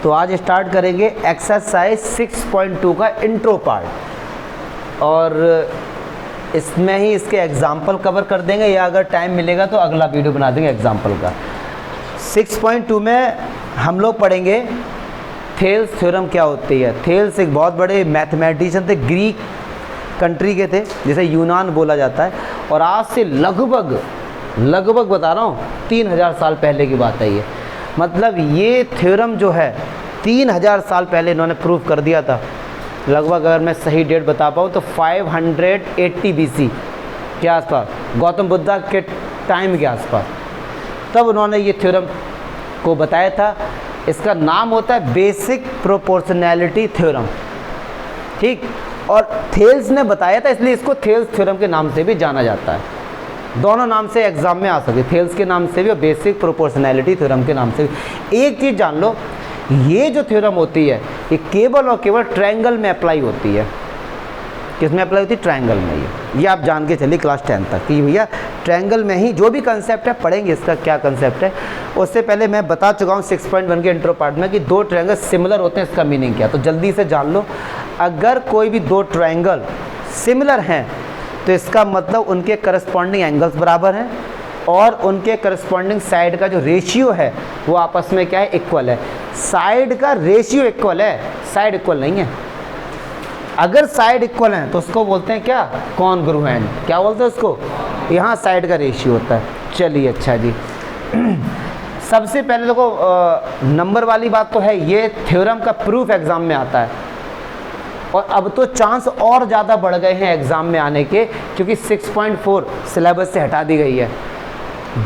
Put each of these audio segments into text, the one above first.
तो आज स्टार्ट करेंगे एक्सरसाइज 6.2 का इंट्रो पार्ट, और इसमें ही इसके एग्जाम्पल कवर कर देंगे, या अगर टाइम मिलेगा तो अगला वीडियो बना देंगे एग्जाम्पल का। 6.2 में हम लोग पढ़ेंगे थेल्स थ्योरम क्या होती है। थेल्स एक बहुत बड़े मैथमेटिशियन थे, ग्रीक कंट्री के थे, जिसे यूनान बोला जाता है, और आज से लगभग बता रहा हूँ 3000 साल पहले की बात है ये। मतलब ये थ्योरम जो है 3000 साल पहले इन्होंने प्रूव कर दिया था। लगभग अगर मैं सही डेट बता पाऊँ तो 580 BC के आसपास, गौतम बुद्धा के टाइम के आसपास, तब उन्होंने ये थ्योरम को बताया था। इसका नाम होता है बेसिक प्रोपोर्शनैलिटी थ्योरम, ठीक। और थेल्स ने बताया था, इसलिए इसको थेल्स थ्योरम के नाम से भी जाना जाता है। दोनों नाम से एग्जाम में आ सकते, थेल्स के नाम से भी और बेसिक प्रोपोर्शनैलिटी थ्योरम के नाम से भी। एक चीज़ जान लो, ये जो थ्योरम होती है ये केवल और केवल ट्रायंगल में अप्लाई होती है। किस में अप्लाई होती है? ट्रायंगल में। ये आप जान के चलिए क्लास 10 तक कि भैया ट्रायंगल में ही जो भी कंसेप्ट है पढ़ेंगे, इसका क्या कंसेप्ट है। उससे पहले मैं बता चुका हूँ 6.1 के इंट्रो पार्ट में कि दो ट्रायंगल सिमिलर होते हैं, इसका मीनिंग क्या। तो जल्दी से जान लो, अगर कोई भी दो ट्रायंगल सिमिलर हैं तो इसका मतलब उनके करस्पॉन्डिंग एंगल्स बराबर हैं, और उनके करस्पॉन्डिंग साइड का जो रेशियो है वो आपस में क्या है? इक्वल है। साइड का रेशियो इक्वल है, साइड इक्वल नहीं है। अगर साइड इक्वल हैं तो उसको बोलते हैं क्या? कॉन्ग्रुएंट। क्या बोलते हैं उसको? यहाँ साइड का रेशियो होता है। चलिए अच्छा जी सबसे पहले देखो नंबर वाली बात तो है, ये थ्योरम का प्रूफ एग्जाम में आता है, और अब तो चांस और ज़्यादा बढ़ गए हैं एग्ज़ाम में आने के, क्योंकि 6.4 सिलेबस से हटा दी गई है।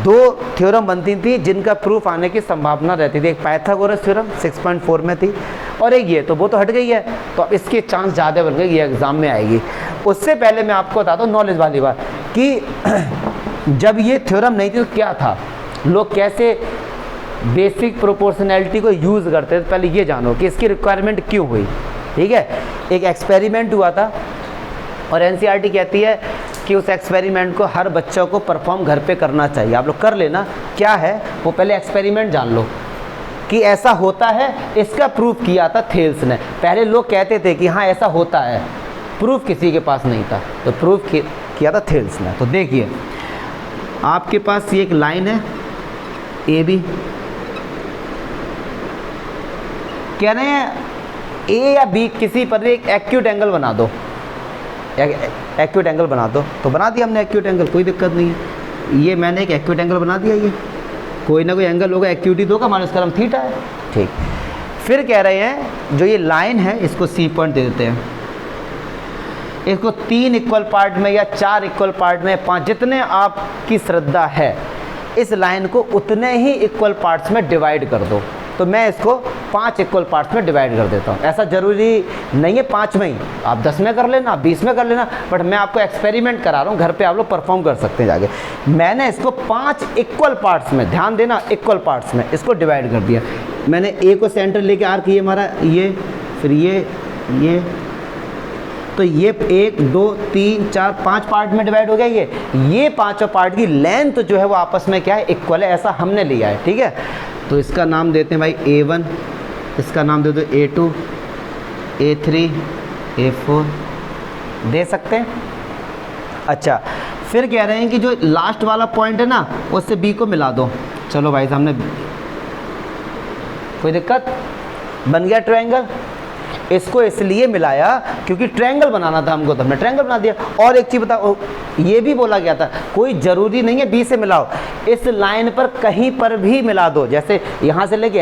दो थ्योरम बनती थी जिनका प्रूफ आने की संभावना रहती थी, एक पाइथागोरस थ्योरम 6.4 में थी, और एक ये, तो वो तो हट गई है, तो अब इसके चांस ज़्यादा बन गए ये एग्ज़ाम में आएगी। उससे पहले मैं आपको बता दूँ नॉलेज वाली बात कि जब ये थ्योरम नहीं थी तो क्या था, लोग कैसे बेसिक प्रोपोर्शनैलिटी को यूज़ करते थे। पहले ये जानो कि इसकी रिक्वायरमेंट क्यों हुई, ठीक है। एक एक्सपेरिमेंट हुआ था, और एनसीईआरटी कहती है कि उस एक्सपेरिमेंट को हर बच्चों को परफॉर्म घर पे करना चाहिए। आप लोग कर लेना। क्या है वो? पहले एक्सपेरिमेंट जान लो कि ऐसा होता है। इसका प्रूफ किया था थेल्स ने। पहले लोग कहते थे कि हाँ ऐसा होता है, प्रूफ किसी के पास नहीं था, तो प्रूफ किया था थेल्स ने। तो देखिए आपके पास ये एक लाइन है ए बी, कह रहे हैं ए या बी किसी पर एक एक्यूट एंगल बना दो, एक्यूट एंगल बना दो। तो बना दिया हमने एक्यूट एंगल, कोई दिक्कत नहीं है। ये मैंने एक एक्यूट एंगल बना दिया, ये कोई ना कोई एंगल होगा, एक्यूटी होगा, मान इसका नाम थीटा है, ठीक। फिर कह रहे हैं जो ये लाइन है इसको सी पॉइंट दे देते हैं, इसको 3 इक्वल पार्ट में या 4 इक्वल पार्ट में, 5, जितने आपकी श्रद्धा है, इस लाइन को उतने ही इक्वल पार्ट्स में डिवाइड कर दो। तो मैं इसको 5 इक्वल पार्ट्स में डिवाइड कर देता हूँ। ऐसा ज़रूरी नहीं है 5 में ही, आप 10 में कर लेना, 20 में कर लेना, बट मैं आपको एक्सपेरिमेंट करा रहा हूँ, घर पे आप लोग परफॉर्म कर सकते हैं जाके। मैंने इसको 5 इक्वल पार्ट्स में, ध्यान देना, इक्वल पार्ट्स में इसको डिवाइड कर दिया। मैंने ए को सेंटर लेके आर्क ये हमारा ये, फिर ये, तो ये 1 2 3 4 5 पार्ट में डिवाइड हो गया। ये 5 पार्ट की लेंथ जो है वो आपस में क्या है? इक्वल है, ऐसा हमने लिया है, ठीक है। तो इसका नाम देते हैं भाई A1, इसका नाम दे दो A2, A3, A4 दे सकते हैं। अच्छा फिर कह रहे हैं कि जो लास्ट वाला पॉइंट है ना उससे B को मिला दो। चलो भाई सामने, कोई दिक्कत? बन गया ट्रायंगल। इसको इसलिए मिलाया क्योंकि ट्रायंगल बनाना था हमको, तो हमने ट्रायंगल बना दिया। और एक चीज़ बताओ, ये भी बोला गया था कोई ज़रूरी नहीं है बी से मिलाओ, इस लाइन पर कहीं पर भी मिला दो, जैसे यहाँ से लेके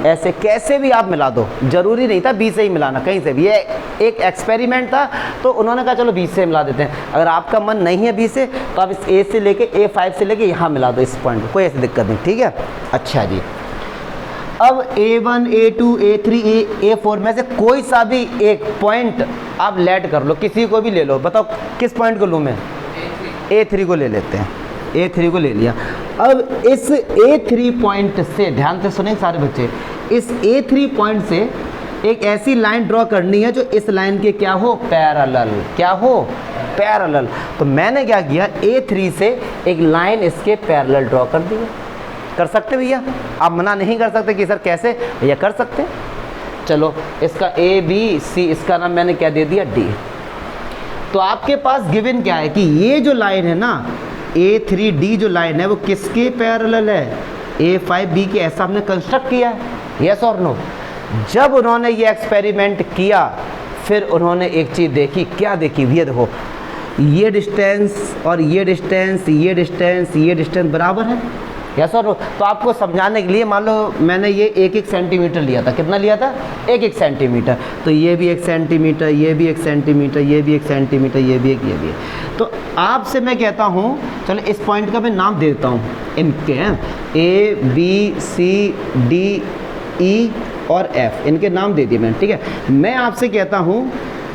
ऐसे कैसे भी आप मिला दो, ज़रूरी नहीं था बी से ही मिलाना, कहीं से भी। ये एक एक्सपेरिमेंट था, तो उन्होंने कहा चलो बी से मिला देते हैं। अगर आपका मन नहीं है बी से तो आप इस ए से लेके A5 से लेके यहाँ मिला दो, इस पॉइंट को, कोई ऐसी दिक्कत नहीं, ठीक है। अच्छा जी, अब A1, A2, A3, A4 में से कोई सा भी एक पॉइंट आप लेट कर लो, किसी को भी ले लो। बताओ किस पॉइंट को लूँ मैं? A3 को ले लेते हैं, A3 को ले लिया। अब इस A3 पॉइंट से, ध्यान से सुने सारे बच्चे, इस A3 पॉइंट से एक ऐसी लाइन ड्रॉ करनी है जो इस लाइन के क्या हो? पैरेलल। क्या हो? पैरेलल। तो मैंने क्या किया, A3 से एक लाइन इसके पैरेलल ड्रॉ कर दी। कर सकते भैया? आप मना नहीं कर सकते कि सर कैसे, भैया कर सकते। चलो इसका ए बी सी, इसका नाम मैंने क्या दे दिया, डी। तो आपके पास गिवन क्या है कि ये जो लाइन है ना A3D जो लाइन है वो किसके पैरेलल है, A5B के। ऐसा हमने कंस्ट्रक्ट किया है, यस और नो। जब उन्होंने ये एक्सपेरिमेंट किया फिर उन्होंने एक चीज़ देखी, क्या देखी, ये देखो ये डिस्टेंस और ये डिस्टेंस, ये डिस्टेंस, ये डिस्टेंस बराबर है, यस और नो। तो आपको समझाने के लिए मान लो मैंने ये 1-1 सेंटीमीटर लिया था, कितना लिया था, 1-1 सेंटीमीटर। तो ये भी 1 सेंटीमीटर, ये भी 1 सेंटीमीटर, ये भी 1 सेंटीमीटर, ये भी 1, ये भी 1। तो आपसे मैं कहता हूँ, चलो इस पॉइंट का मैं नाम दे देता हूँ, इनके हैं A B C D E और F, इनके नाम दे दिए मैंने, ठीक है। मैं आपसे कहता हूँ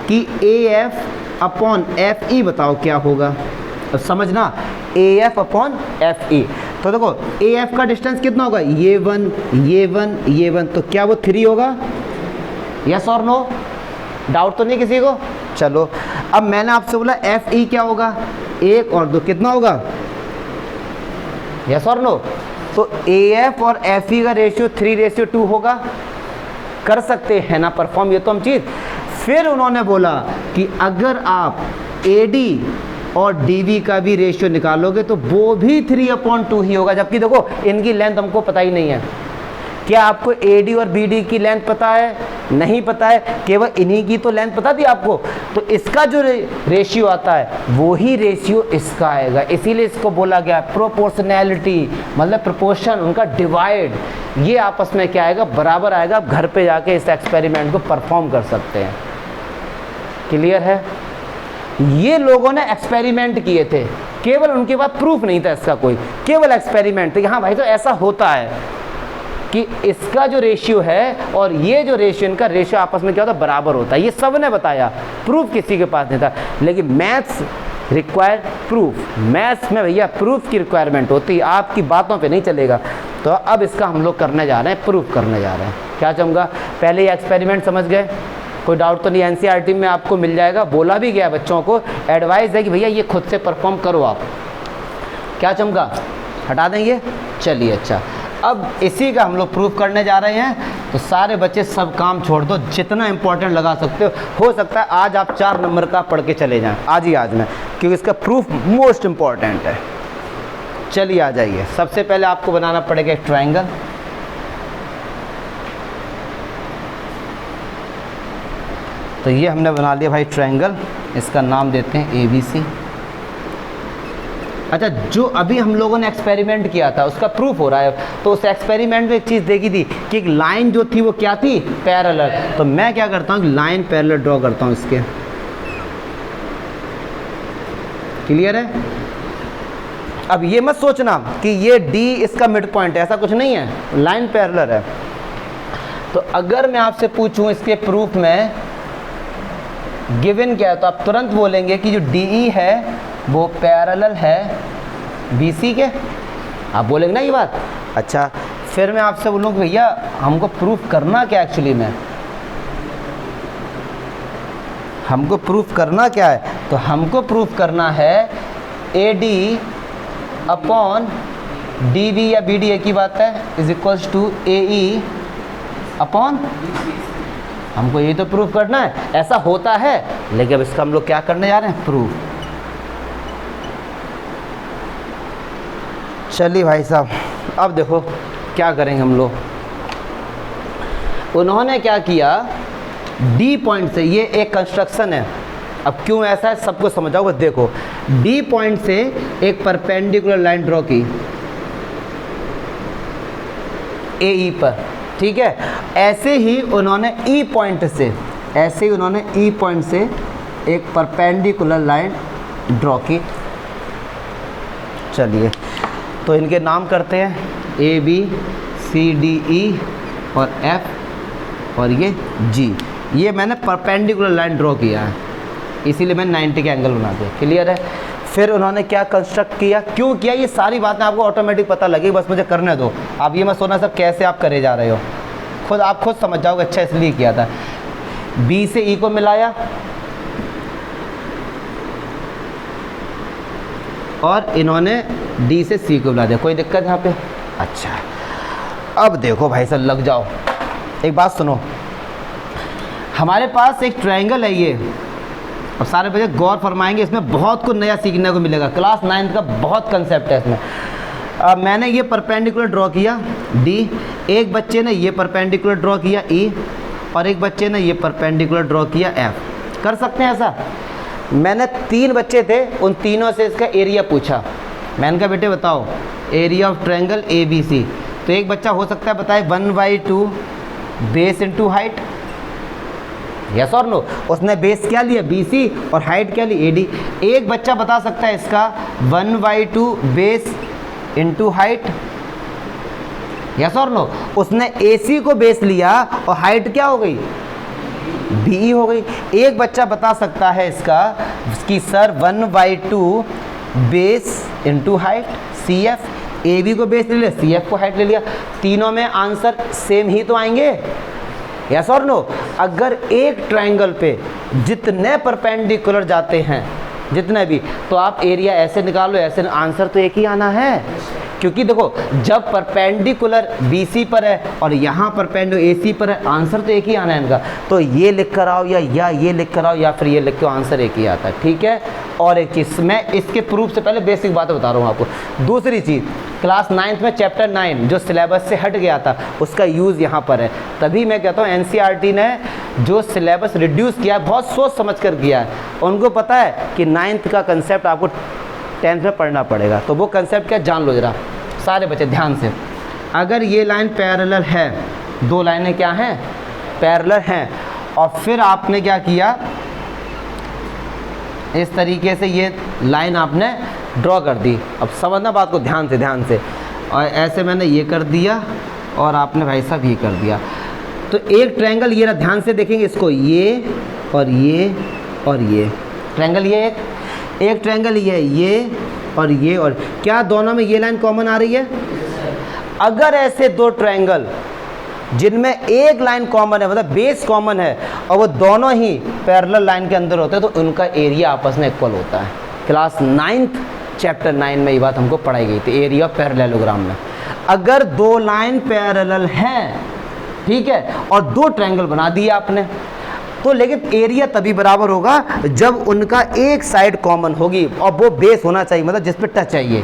कि AF/FE बताओ क्या होगा। अब समझना, AF/FE। तो देखो AF का डिस्टेंस कितना होगा, ये 1, ये 1, ये 1, तो क्या वो 3 होगा, यस और नो? डाउट तो नहीं किसी को? चलो अब मैंने आपसे बोला FE क्या होगा, 1 और 2 कितना होगा, यस और नो? तो AF और FE का रेशियो 3:2 होगा। कर सकते हैं ना परफॉर्म, ये तो हम चीज़। फिर उन्होंने बोला कि अगर आप AD और DB का भी रेशियो निकालोगे तो वो भी 3/2 ही होगा। जबकि देखो इनकी लेंथ हमको पता ही नहीं है। क्या आपको AD और BD की लेंथ पता है? नहीं पता है, केवल इन्हीं की तो लेंथ पता थी आपको। तो इसका जो रेशियो आता है वो ही रेशियो इसका आएगा, इसीलिए इसको बोला गया प्रोपोर्शनैलिटी, मतलब प्रोपोर्शन, उनका डिवाइड। ये आपस में क्या आएगा, बराबर आएगा। आप घर पे जाके इस एक्सपेरिमेंट को परफॉर्म कर सकते हैं। क्लियर है? ये लोगों ने एक्सपेरिमेंट किए थे, केवल उनके पास प्रूफ नहीं था इसका कोई, केवल एक्सपेरिमेंट थे। हाँ भाई तो ऐसा होता है कि इसका जो रेशियो है और ये जो रेशियो, इनका रेशियो आपस में क्या होता है, बराबर होता है। ये सब ने बताया, प्रूफ किसी के पास नहीं था। लेकिन मैथ्स रिक्वायर प्रूफ, मैथ्स में भैया प्रूफ की रिक्वायरमेंट होती है, आपकी बातों पे नहीं चलेगा। तो अब इसका हम लोग करने जा रहे हैं, प्रूफ करने जा रहे हैं। क्या चमका, पहले ये एक्सपेरिमेंट समझ गए, कोई डाउट तो नहीं? NCERT में आपको मिल जाएगा, बोला भी गया बच्चों को, एडवाइस है कि भैया ये खुद से परफॉर्म करो आप। क्या चमका, हटा देंगे? चलिए अच्छा, अब इसी का हम लोग प्रूफ करने जा रहे हैं। तो सारे बच्चे सब काम छोड़ दो, जितना इंपॉर्टेंट लगा सकते हो सकता है आज आप 4 नंबर का पढ़ के चले जाएं, आज ही आज में, क्योंकि इसका प्रूफ मोस्ट इंपॉर्टेंट है। चलिए आ जाइए, सबसे पहले आपको बनाना पड़ेगा एक ट्रायंगल। तो ये हमने बना लिया भाई ट्रायंगल, इसका नाम देते हैं ABC। अच्छा, जो अभी हम लोगों ने एक्सपेरिमेंट किया था उसका प्रूफ हो रहा है। तो उस एक्सपेरिमेंट में एक चीज़ देखी थी कि एक लाइन जो थी वो क्या थी, पैरेलल। तो मैं क्या करता हूँ, लाइन पैरेलल ड्रॉ करता हूँ इसके। क्लियर है? अब ये मत सोचना कि ये D इसका मिड पॉइंट है, ऐसा कुछ नहीं है, लाइन पैरेलल है। तो अगर मैं आपसे पूछूं इसके प्रूफ में गिवन क्या है, तो आप तुरंत बोलेंगे कि जो DE है वो पैरेलल है BC के। आप बोलेंगे ना ये बात? अच्छा, फिर मैं आपसे बोलूँ कि भैया हमको प्रूफ करना क्या, एक्चुअली में हमको प्रूफ करना क्या है? तो हमको प्रूफ करना है AD अपॉन DB या BD एक ही बात है, is equals to AE upon, हमको ये तो प्रूफ करना है। ऐसा होता है, लेकिन अब इसका हम लोग क्या करने जा रहे हैं, प्रूफ। चलिए भाई साहब, अब देखो क्या करेंगे हम लोग। उन्होंने क्या किया, D पॉइंट से, ये एक कंस्ट्रक्शन है। अब क्यों ऐसा है सबको समझाओ, बस देखो। D पॉइंट से एक परपेंडिकुलर लाइन ड्रॉ की AE पर, ठीक है। ऐसे ही उन्होंने E पॉइंट से, ऐसे ही उन्होंने E पॉइंट से एक परपेंडिकुलर लाइन ड्रॉ की। चलिए, तो इनके नाम करते हैं ABCDE और F और ये G। ये मैंने परपेंडिकुलर लाइन ड्रॉ किया है, इसीलिए मैंने 90 के एंगल बना दिया। क्लियर है? फिर उन्होंने क्या कंस्ट्रक्ट किया, क्यों किया, ये सारी बातें आपको ऑटोमेटिक पता लगी, बस मुझे करने दो। आप ये मत सोचना सर कैसे आप करे जा रहे हो, खुद आप खुद समझ जाओगे। अच्छा, इसलिए किया था। B से E को मिलाया और इन्होंने D से C को मिला दिया। कोई दिक्कत यहाँ पे? अच्छा, अब देखो भाई साहब लग जाओ, एक बात सुनो, हमारे पास एक ट्रायंगल है ये। अब सारे बच्चे गौर फरमाएंगे, इसमें बहुत कुछ नया सीखने को मिलेगा। क्लास 9 का बहुत कंसेप्ट है इसमें। अब मैंने ये परपेंडिकुलर ड्रॉ किया डी, एक बच्चे ने ये परपेंडिकुलर ड्रॉ किया ई, और एक बच्चे ने ये परपेंडिकुलर ड्रॉ किया एफ। कर सकते हैं ऐसा? मैंने 3 बच्चे थे, उन तीनों से इसका एरिया पूछा। मैंने कहा बेटे बताओ area of triangle A B C. तो एक बच्चा हो सकता है बताए 1/2 बेस इंटू हाइट, यस और नो। उसने बेस क्या लिया BC और हाइट क्या ली AD। एक बच्चा बता सकता है इसका 1/2 बेस इंटू हाइट, यस और नो। उसने AC को बेस लिया और हाइट क्या हो गई BE हो गई। एक बच्चा बता सकता है इसका कि sir 1/2 base into height CF, AB को बेस ले लिया, CF को हाइट ले लिया। तीनों में आंसर सेम ही तो आएंगे, यस और नो। अगर एक ट्रायंगल पे जितने परपेंडिकुलर जाते हैं, जितने भी, तो आप एरिया ऐसे निकालो, ऐसे आंसर तो एक ही आना है। क्योंकि देखो जब परपेंडिकुलर BC पर है और यहाँ परपेंडिकुलर AC पर है, आंसर तो एक ही आना है इनका। तो ये लिख कर आओ या ये लिख कर आओ या फिर ये लिख कर, आंसर एक ही आता है, ठीक है। और एक चीज़ मैं इसके प्रूफ से पहले बेसिक बातें बता रहा हूँ आपको। दूसरी चीज़, क्लास 9 में चैप्टर 9 जो सिलेबस से हट गया था उसका यूज़ यहाँ पर है। तभी मैं कहता हूँ NCERT ने जो सिलेबस रिड्यूस किया है बहुत सोच समझ कर किया है। उनको पता है कि 9th का कंसेप्ट आपको 10th में पढ़ना पड़ेगा, तो वो कंसेप्ट क्या जान लो जरा सारे बच्चे ध्यान से। अगर ये लाइन पैरेलल है, 2 लाइनें क्या हैं पैरेलल हैं, और फिर आपने क्या किया इस तरीके से ये लाइन आपने ड्रॉ कर दी। अब समझना बात को ध्यान से, और ऐसे मैंने ये कर दिया और आपने भाई साहब ये कर दिया। तो एक ट्रायंगल ये रहा, ध्यान से देखेंगे इसको, ये और ये और ये ट्रायंगल, ये एक ट्रायंगल ये और ये, और क्या दोनों में ये लाइन कॉमन आ रही है? अगर ऐसे 2 ट्रायंगल जिनमें एक लाइन कॉमन है, मतलब बेस कॉमन है, और वो दोनों ही पैरेलल लाइन के अंदर होते हैं, तो उनका एरिया आपस में इक्वल होता है। क्लास 9th चैप्टर 9 में ये बात हमको पढ़ाई गई थी, एरिया ऑफ पैरेललोग्राम में। अगर 2 लाइन पैरेलल हैं, ठीक है, और 2 ट्रायंगल बना दिए आपने, तो लेकिन एरिया तभी बराबर होगा जब उनका एक साइड कॉमन होगी और वो बेस होना चाहिए, मतलब जिस पे टच चाहिए।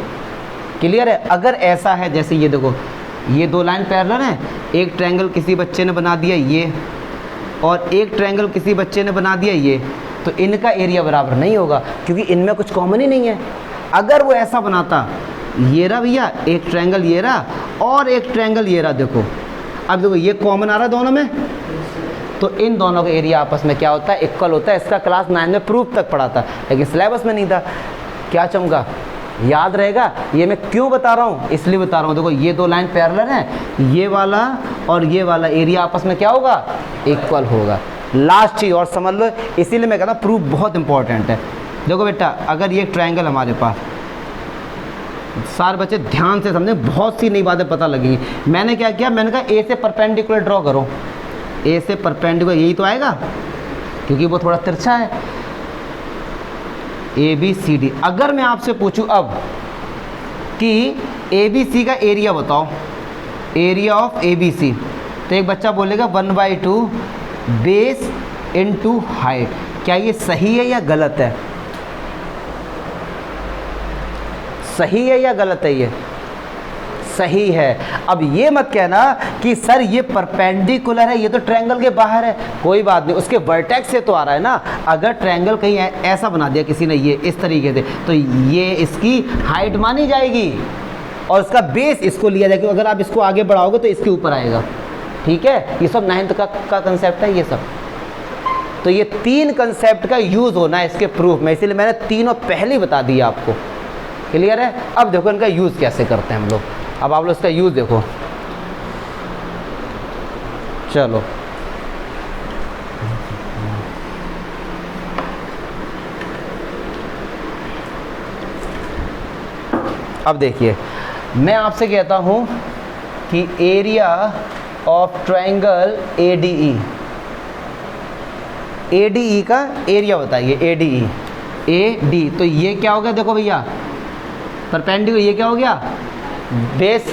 क्लियर है? अगर ऐसा है, जैसे ये देखो, ये 2 लाइन पैरेलल हैं, एक ट्रायंगल किसी बच्चे ने बना दिया ये, और एक ट्रायंगल किसी बच्चे ने बना दिया ये, तो इनका एरिया बराबर नहीं होगा क्योंकि इनमें कुछ कॉमन ही नहीं है। अगर वो ऐसा बनाता, ये रहा भैया एक ट्रायंगल ये रहा और एक ट्रायंगल ये रहा, देखो अब देखो ये कॉमन आ रहा है दोनों में, तो इन दोनों का एरिया आपस में क्या होता है? इक्वल होता है। इसका क्लास 9 में प्रूफ तक पढ़ा था, लेकिन सिलेबस में नहीं था। क्या चमका? याद रहेगा? ये मैं क्यों बता रहा हूँ, इसलिए बता रहा हूँ। देखो ये 2 लाइन पैरेलल हैं, ये वाला और ये वाला एरिया आपस में क्या होगा? इक्वल होगा। लास्ट चीज़ और समझ लो, इसीलिए मैं कहता हूँ प्रूफ बहुत इंपॉर्टेंट है। देखो बेटा, अगर ये ट्रायंगल हमारे पास, सारे बच्चे ध्यान से समझे, बहुत सी नई बातें पता लगेंगी। मैंने क्या किया, मैंने कहा ए से परपेंडिकुलर ड्रॉ करो, ए से परपेंडिकुलर, यही तो आएगा क्योंकि वो थोड़ा तिरछा है। ABCD, अगर मैं आपसे पूछूं अब कि ABC का एरिया बताओ, एरिया ऑफ ABC, तो एक बच्चा बोलेगा 1/2 बेस इनटू हाइट। क्या ये सही है या गलत है? सही है या गलत है? ये सही है। अब ये मत कहना कि सर ये परपेंडिकुलर है, ये तो ट्रायंगल के बाहर है। कोई बात नहीं, उसके वर्टेक्स से तो आ रहा है ना। अगर ट्रायंगल कहीं ऐसा बना दिया किसी ने, ये इस तरीके से, तो ये इसकी हाइट मानी जाएगी और इसका बेस इसको लिया जाएगा। अगर आप इसको आगे बढ़ाओगे तो इसके ऊपर आएगा। ठीक है, ये सब 9th का कंसेप्ट है ये सब। तो ये 3 कंसेप्ट का यूज़ होना है इसके प्रूफ में, इसीलिए मैंने तीनों पहले ही बता दिया आपको। क्लियर है? अब देखो इनका यूज़ कैसे करते हैं हम लोग। अब आप लोग इसका यूज़ देखो। चलो अब देखिए, मैं आपसे कहता हूं कि area of triangle ADE, ADE का एरिया बताइए। ADE, AD, तो ये क्या हो गया? देखो भैया परपेंडिकुलर, ये क्या हो गया? बेस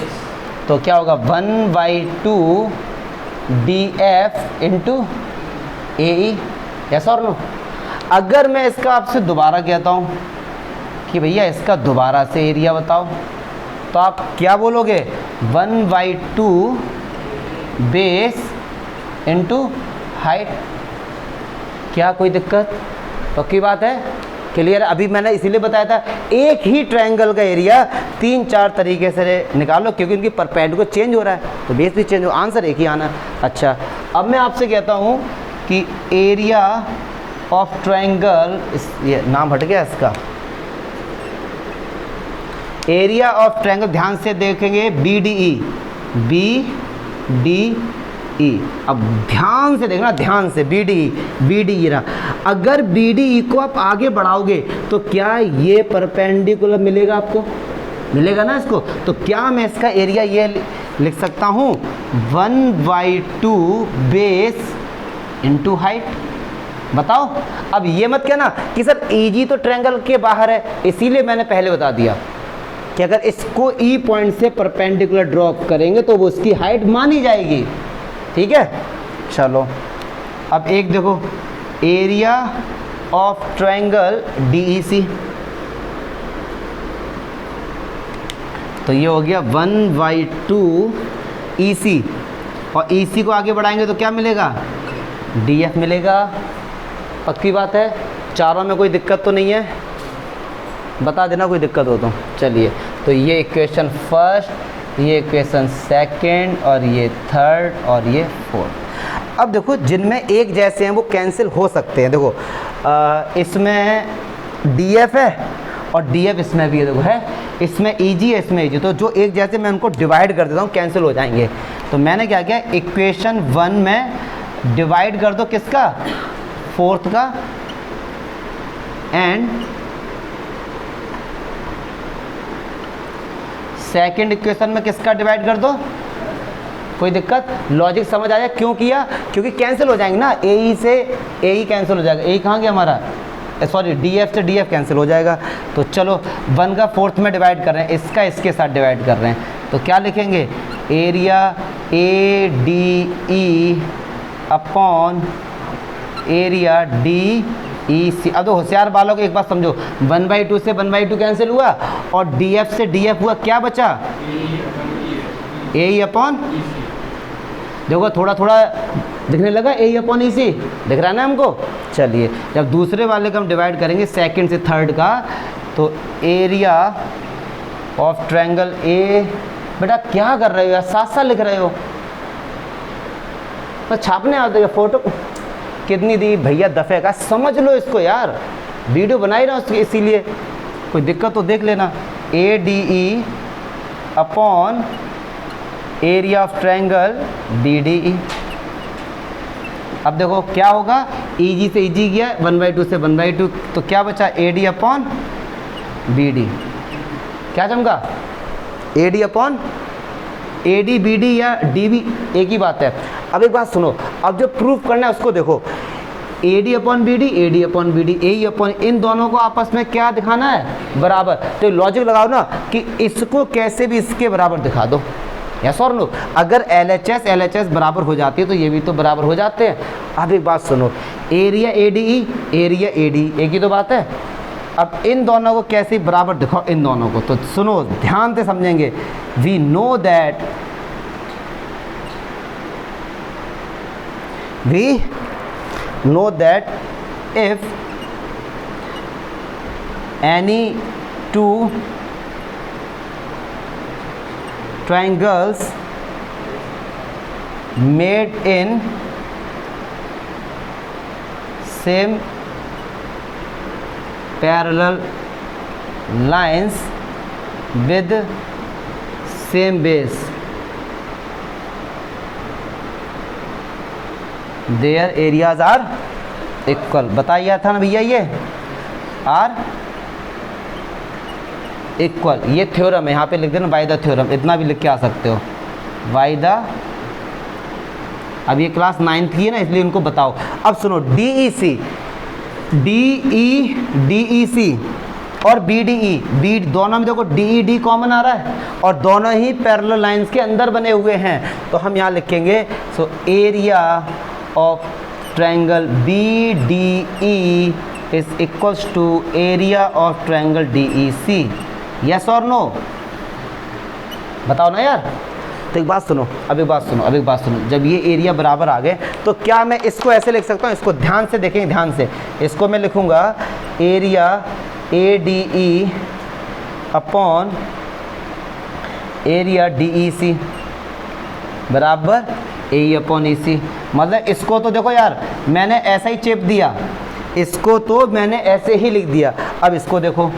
तो क्या होगा 1/2 DF इंटू AE, यस और नो। अगर मैं इसका आपसे दोबारा कहता हूँ कि भैया इसका दोबारा से एरिया बताओ, तो आप क्या बोलोगे 1/2 बेस इंटू हाइट। क्या कोई दिक्कत? पक्की बात है, क्लियर? अभी मैंने इसीलिए बताया था एक ही ट्रायंगल का एरिया 3-4 तरीके से निकालो, क्योंकि उनकी परपेंडिकुलर चेंज हो रहा है तो बेस भी चेंज हो, आंसर एक ही आना। अच्छा, अब मैं आपसे कहता हूँ कि एरिया ऑफ ट्रायंगल, ये नाम हट गया इसका, एरिया ऑफ ट्रायंगल, ध्यान से देखेंगे BDE, BDE, अब ध्यान से देखना, ध्यान से, BDE रहा। अगर BDE को आप आगे बढ़ाओगे तो क्या ये परपेंडिकुलर मिलेगा आपको? मिलेगा ना इसको। तो क्या मैं इसका एरिया ये लिख सकता हूँ 1/2 बेस इंटू हाइट? बताओ। अब ये मत कहना कि सर EG तो ट्रायंगल के बाहर है, इसीलिए मैंने पहले बता दिया कि अगर इसको E पॉइंट से परपेंडिकुलर ड्रॉप करेंगे तो वो उसकी हाइट मानी जाएगी, ठीक है। चलो अब एक देखो, एरिया ऑफ ट्रायंगल DEC, तो ये हो गया 1/2 EC, और EC को आगे बढ़ाएंगे तो क्या मिलेगा? DF मिलेगा। पक्की बात है, चारों में कोई दिक्कत तो नहीं है? बता देना कोई दिक्कत हो तो। चलिए, तो ये इक्वेशन फर्स्ट, ये इक्वेशन सेकंड, और ये थर्ड, और ये फोर्थ। अब देखो, जिनमें एक जैसे हैं वो कैंसिल हो सकते हैं। देखो इसमें DF है और DF इसमें भी है, देखो है, इसमें EG है, इसमें EG, तो जो एक जैसे मैं उनको डिवाइड कर देता हूँ, कैंसिल हो जाएंगे। तो मैंने क्या किया, इक्वेशन 1 में डिवाइड कर दो किसका? फोर्थ का, एंड सेकंड इक्वेशन में किसका डिवाइड कर दो? कोई दिक्कत? लॉजिक समझ आया क्यों किया? क्योंकि कैंसिल हो जाएंगे ना, AE से AE कैंसिल हो जाएगा, AE कहाँ गया हमारा, सॉरी DF से DF कैंसिल हो जाएगा। तो चलो 1 का फोर्थ में डिवाइड कर रहे हैं, इसका इसके साथ डिवाइड कर रहे हैं, तो क्या लिखेंगे? Area ADE upon area DEC। अब तो होशियार वालों को एक बात समझो, 1/2 से 1/2 कैंसिल हुआ और DF से DF हुआ, क्या बचा? AE अपॉन, देखो थोड़ा थोड़ा दिखने लगा, AE अपॉन EC दिख रहा है ना हमको। चलिए, जब दूसरे वाले का हम डिवाइड करेंगे सेकंड से थर्ड का, तो एरिया ऑफ ट्रायंगल A, बेटा क्या कर रहे हो यार, साथ साथ लिख रहे हो, तो छापने आते हैं फोटो कितनी दी भैया, दफ़े का समझ लो इसको यार, वीडियो बना ही रहा उसकी, इसीलिए कोई दिक्कत तो देख लेना। ADE upon area of triangle BDE। अब देखो क्या होगा, EG से EG गया, 1/2 से 1/2, तो क्या बचा? AD upon BD। क्या चमका? AD अपॉन AD BD या DB एक ही बात है। अब एक बात सुनो, अब जो प्रूफ करना है उसको देखो, AD upon BD, AD upon BD, AE upon, इन दोनों को आपस में क्या दिखाना है? बराबर। तो लॉजिक लगाओ ना कि इसको कैसे भी इसके बराबर दिखा दो, यस और नो। अगर LHS बराबर हो जाती है तो ये भी तो बराबर हो जाते हैं। अब एक बात सुनो, एरिया ADE, एरिया AD, एक ही तो बात है। अब इन दोनों को कैसे बराबर दिखाओ, इन दोनों को, तो सुनो ध्यान से समझेंगे। We know that if any two triangles made in same parallel lines with same base, their areas are equal। बताइए था ना भैया, ये आर इक्वल, ये थ्योरम है, यहाँ पे लिख देना बाय द थ्योरम, इतना भी लिख के आ सकते हो बाय द। अब ये क्लास 9th की है ना, इसलिए उनको बताओ। अब सुनो, DEC और BDE, बी दोनों में देखो DED कॉमन आ रहा है और दोनों ही पैरेलल लाइंस के अंदर बने हुए हैं, तो हम यहाँ लिखेंगे so area of triangle BDE is equals to area of triangle DEC। Yes और नो, बताओ ना यार। तो एक बात सुनो, अब एक बात सुनो, जब ये एरिया बराबर आ गए तो क्या मैं इसको ऐसे लिख सकता हूँ? इसको ध्यान से देखेंगे, ध्यान से। इसको मैं लिखूँगा area ADE upon area DEC बराबर AE अपॉन EC। मतलब इसको तो देखो यार, मैंने ऐसा ही चेप दिया, इसको तो मैंने ऐसे ही लिख दिया। अब इसको देखो,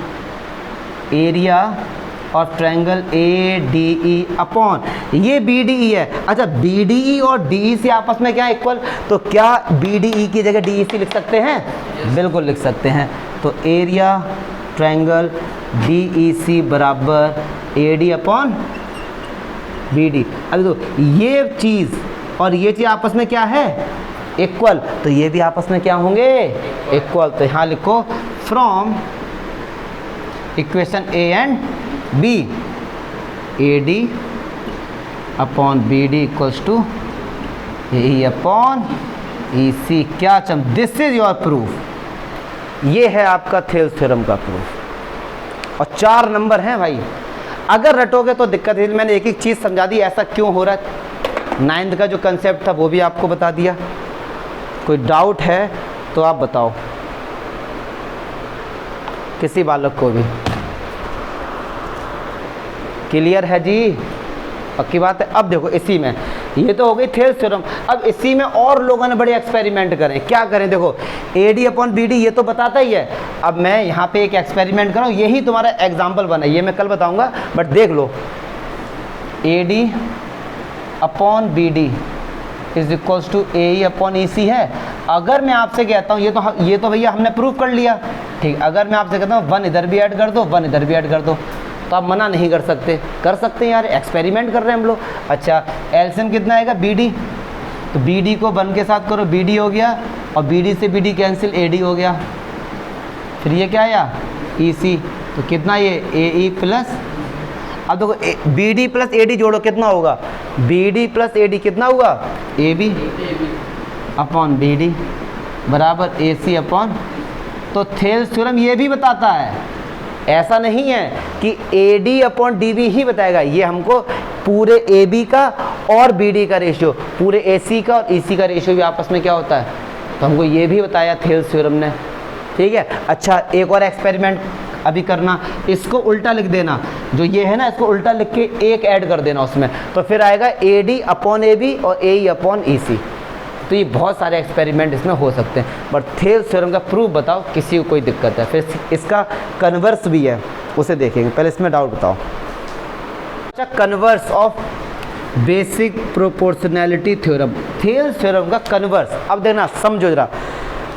एरिया और ट्रायंगल ADE अपॉन ये BDE है। अच्छा, BDE और DEC आपस में क्या इक्वल, तो क्या BDE की जगह DEC लिख सकते हैं? बिल्कुल लिख सकते हैं। तो एरिया ट्रायंगल DEC बराबर AD अपॉन BD। अब तो ये चीज़ और ये चीज़ आपस में क्या है? इक्वल। तो ये भी आपस में क्या होंगे? इक्वल। तो यहाँ लिखो from equation A and B, AD upon BD equals to AE upon EC। क्या चम, दिस इज योर प्रूफ। ये है आपका थेल्स थ्योरम का प्रूफ। और 4 नंबर हैं भाई, अगर रटोगे तो दिक्कत है। मैंने एक एक चीज़ समझा दी ऐसा क्यों हो रहा है। 9th का जो कंसेप्ट था वो भी आपको बता दिया। कोई डाउट है तो आप बताओ, किसी बालक को भी। क्लियर है जी? पक्की बात है। अब देखो इसी में, ये तो हो गई थेल्स थ्योरम। अब इसी में और लोगों ने बड़े एक्सपेरिमेंट करें। क्या करें? देखो AD अपॉन BD ये तो बताता ही है। अब मैं यहाँ पे एक एक्सपेरिमेंट कर रहा हूँ, यही तुम्हारा एग्जाम्पल बना, ये मैं कल बताऊँगा, बट देख लो। AD upon BD is equals to AE upon EC है। अगर मैं आपसे कहता हूँ, ये तो भैया हमने प्रूव कर लिया, ठीक। अगर मैं आपसे कहता हूँ 1 इधर भी ऐड कर दो, 1 इधर भी ऐड कर दो, तो आप मना नहीं कर सकते। कर सकते हैं यार, एक्सपेरिमेंट कर रहे हैं हम लोग। अच्छा, एलसीएम कितना आएगा? BD। तो BD को 1 के साथ करो, BD हो गया, और BD से BD कैंसिल, AD हो गया। फिर ये क्या आया? EC। तो कितना ये AE प्लस, अब देखो BD प्लस AD जोड़ो कितना होगा? BD प्लस AD कितना हुआ? AB अपॉन BD बराबर AC अपॉन। तो थेल्स थ्योरम ये भी बताता है, ऐसा नहीं है कि AD अपॉन DB ही बताएगा, ये हमको पूरे AB का और BD का रेशियो, पूरे AC का और EC का रेशियो भी आपस में क्या होता है, तो हमको ये भी बताया थेल्स थ्योरम ने। ठीक है। अच्छा, एक और एक्सपेरिमेंट अभी करना, इसको उल्टा लिख देना, जो ये है ना इसको उल्टा लिख के एक ऐड कर देना उसमें, तो फिर आएगा AD अपॉन AB और AE अपॉन EC। तो ये बहुत सारे एक्सपेरिमेंट इसमें हो सकते हैं, बट थेल्स थ्योरम का प्रूफ बताओ, किसी को कोई दिक्कत है? फिर इसका कन्वर्स भी है, उसे देखेंगे, पहले इसमें डाउट बताओ। अच्छा, converse of basic proportionality theorem, Thales theorem का कन्वर्स। अब देखना, समझो जरा,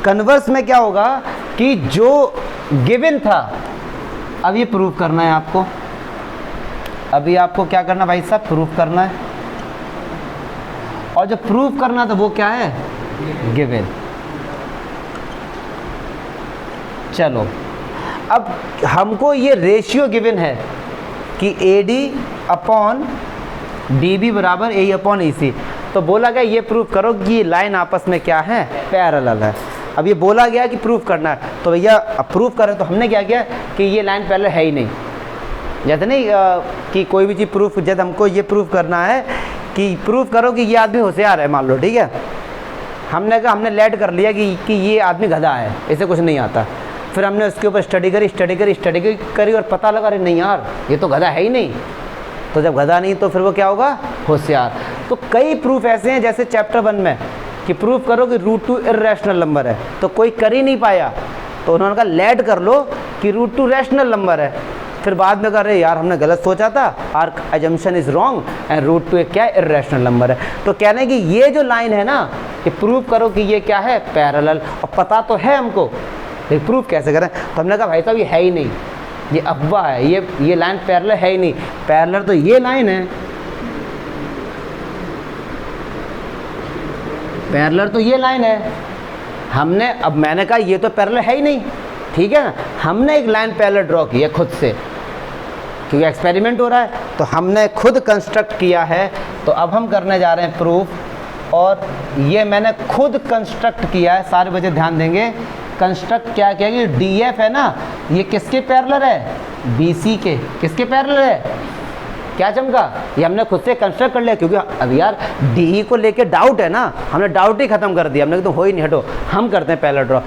कन्वर्स में क्या होगा कि जो गिवन था, अब ये प्रूफ करना है आपको। अभी आपको क्या करना भाई साहब? प्रूफ करना है। और जो प्रूफ करना था वो क्या है? गिवन। चलो, अब हमको ये रेशियो गिवन है कि AD अपॉन DB बराबर AE अपॉन EC। तो बोला गया ये प्रूफ करो कि ये लाइन आपस में क्या है? पैरेलल है। अब ये बोला गया कि प्रूफ करना है, तो भैया अब प्रूफ करें, तो हमने क्या किया कि ये लाइन पैरेलल है ही नहीं। जैसे नहीं कि कोई भी चीज़ प्रूफ, जब हमको ये प्रूफ करना है कि प्रूफ करो कि ये आदमी होशियार है, मान लो, ठीक है, हमने कहा, हमने लेट कर लिया कि ये आदमी गधा है, इसे कुछ नहीं आता। फिर हमने उसके ऊपर स्टडी करी और पता लगा, अरे नहीं यार, ये तो गधा है ही नहीं। तो जब गधा नहीं तो फिर वो क्या होगा? होशियार। तो कई प्रूफ ऐसे हैं, जैसे चैप्टर 1 में कि प्रूफ करो कि √2 इर्रेशनल नंबर है, तो कोई कर ही नहीं पाया, तो उन्होंने कहा लेट कर लो कि √2 रैशनल नंबर है। फिर बाद में कह रहे यार हमने गलत सोचा था, our assumption is wrong and √2 एक क्या है? इर्रेशनल नंबर है। तो कहने की ये जो लाइन है ना, कि प्रूफ करो कि ये क्या है? पैरेलल। और पता तो है हमको, लेकिन प्रूफ कैसे करें? तो हमने कहा भाई साहब ये है ही नहीं, ये अफवाह है, ये लाइन पैरेलल है ही नहीं। पैरेलल तो ये लाइन है, पैरेलल तो ये लाइन है। मैंने कहा ये तो पैरेलल है ही नहीं, ठीक है ना। हमने एक लाइन पैरेलल ड्रॉ की है खुद से, क्योंकि एक्सपेरिमेंट हो रहा है तो हमने खुद कंस्ट्रक्ट किया है। तो अब हम करने जा रहे हैं प्रूफ, और ये मैंने खुद कंस्ट्रक्ट किया है। सारे बच्चे ध्यान देंगे, कंस्ट्रक्ट क्या किया कि DF है ना, ये किसके पैरेलल है, BC के। किसके पैरेलल है, क्या चमका, ये हमने खुद से कंस्ट्रक्ट कर लिया, क्योंकि अब यार DE को लेके डाउट है ना, हमने डाउट ही खत्म कर दिया। हमने कहा तो हो ही नहीं, हटो हम करते हैं पैरेलल ड्रॉ।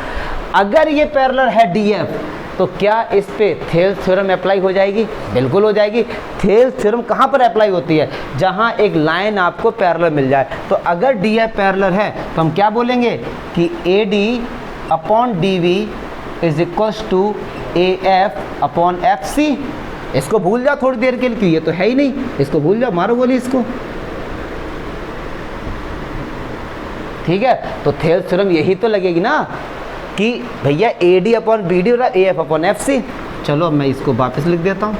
अगर ये पैरेलल है DF तो क्या इस पे थेल्स थ्योरम अप्लाई हो जाएगी, बिल्कुल हो जाएगी। थेल्स थ्योरम कहाँ पर अप्लाई होती है, जहाँ एक लाइन आपको पैरेलल मिल जाए। तो अगर DF पैरेलल है तो हम क्या बोलेंगे कि AD upon DV is equals to AF upon FC। इसको भूल जाओ थोड़ी देर के लिए, क्योंकि ये तो है ही नहीं, इसको भूल जाओ, मारो गोली इसको, ठीक है। तो थेल्स थ्योरम यही तो लगेगी ना कि भैया AD अपॉन BD और AF अपॉन FC। चलो मैं इसको वापस लिख देता हूँ।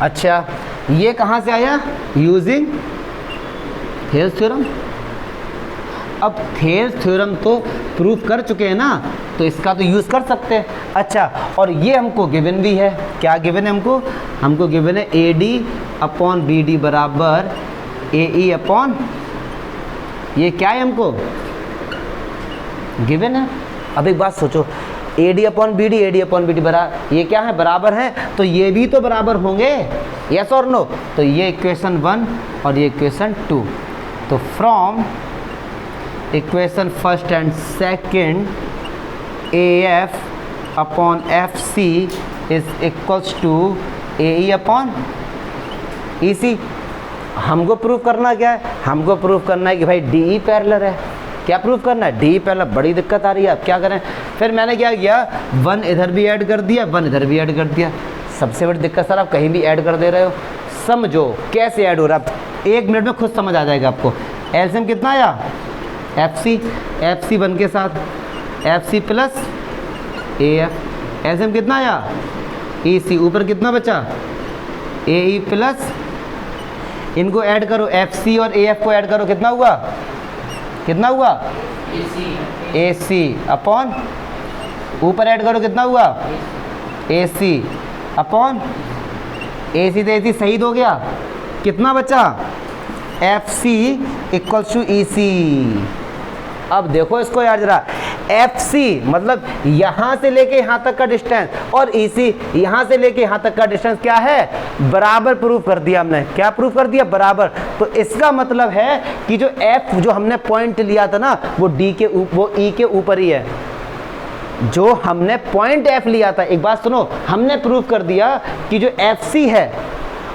अच्छा, ये कहाँ से आया, यूजिंग थेल्स थ्योरम। अब थेल्स थ्योरम तो प्रूफ कर चुके हैं ना, तो इसका तो यूज़ कर सकते हैं। अच्छा, और ये हमको गिवन भी है, क्या गिवन है हमको गिवन है AD अपॉन BD बराबर AE अपॉन, ये क्या है हमको गिवन है। अब एक बात सोचो, AD अपॉन BD बराबर, ये क्या है, बराबर है, तो ये भी तो बराबर होंगे, यस और नो। तो ये इक्वेशन 1 और ये इक्वेशन 2। तो from equation first and second AF upon FC is equals to AE upon EC। हमको प्रूफ करना क्या है, हमको प्रूफ करना है कि भाई DE पैरेलल है। क्या प्रूफ करना है, DE पैरेलल। बड़ी दिक्कत आ रही है, अब क्या करें। फिर मैंने क्या किया, 1 इधर भी ऐड कर दिया, 1 इधर भी ऐड कर दिया। सबसे बड़ी दिक्कत सर, आप कहीं भी ऐड कर दे रहे हो, समझो कैसे ऐड हो रहा है, 1 मिनट में खुद समझ आ जाएगा आपको। एलसीएम कितना आया, FC 1 के साथ FC प्लस AF। एलसीएम कितना आया, EC, ऊपर कितना बचा, AE प्लस, इनको ऐड करो, FC और AF को ऐड करो, कितना हुआ, AC अपॉन, ऊपर ऐड करो, कितना हुआ, AC अपॉन AC। तो AC शहीद हो गया, कितना बचा, FC इक्वल्स टू EC। अब देखो इसको यार जरा, FC मतलब यहाँ से लेके यहाँ तक का डिस्टेंस, और EC यहाँ से लेके यहाँ तक का डिस्टेंस क्या है, बराबर प्रूफ कर दिया हमने। क्या प्रूफ कर दिया, बराबर। तो इसका मतलब है कि जो F जो हमने पॉइंट लिया था ना, वो E के ऊपर ही है। जो हमने पॉइंट F लिया था, एक बात सुनो, हमने प्रूफ कर दिया कि जो FC है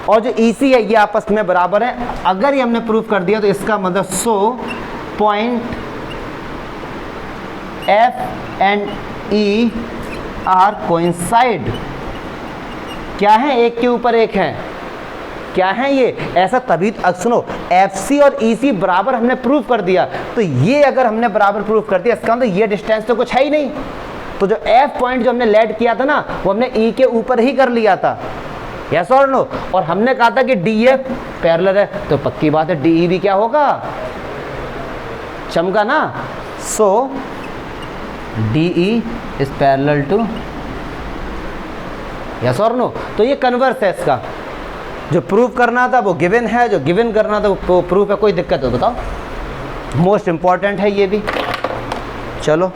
और जो EC है ये आपस में बराबर है। अगर ये हमने प्रूफ कर दिया तो इसका मतलब so point F and E are coincide. क्या है, एक के ऊपर एक है, क्या है ये, ऐसा तभी सुनो, FC और EC बराबर हमने प्रूफ कर दिया। तो ये अगर हमने बराबर प्रूफ कर दिया, इसका मतलब ये डिस्टेंस तो कुछ है ही नहीं। तो जो F पॉइंट जो हमने लेट किया था ना, वो हमने E के ऊपर ही कर लिया था, यस और नो। और हमने कहा था कि DF पैरेलल है, तो पक्की बात है DE भी क्या होगा, चमका ना। So DE is parallel to, yes और नो। तो ये कन्वर्स है इसका, जो प्रूफ करना था वो गिवन है, जो गिवन करना था वो प्रूफ है। कोई दिक्कत हो बताओ, मोस्ट इंपॉर्टेंट है ये भी। चलो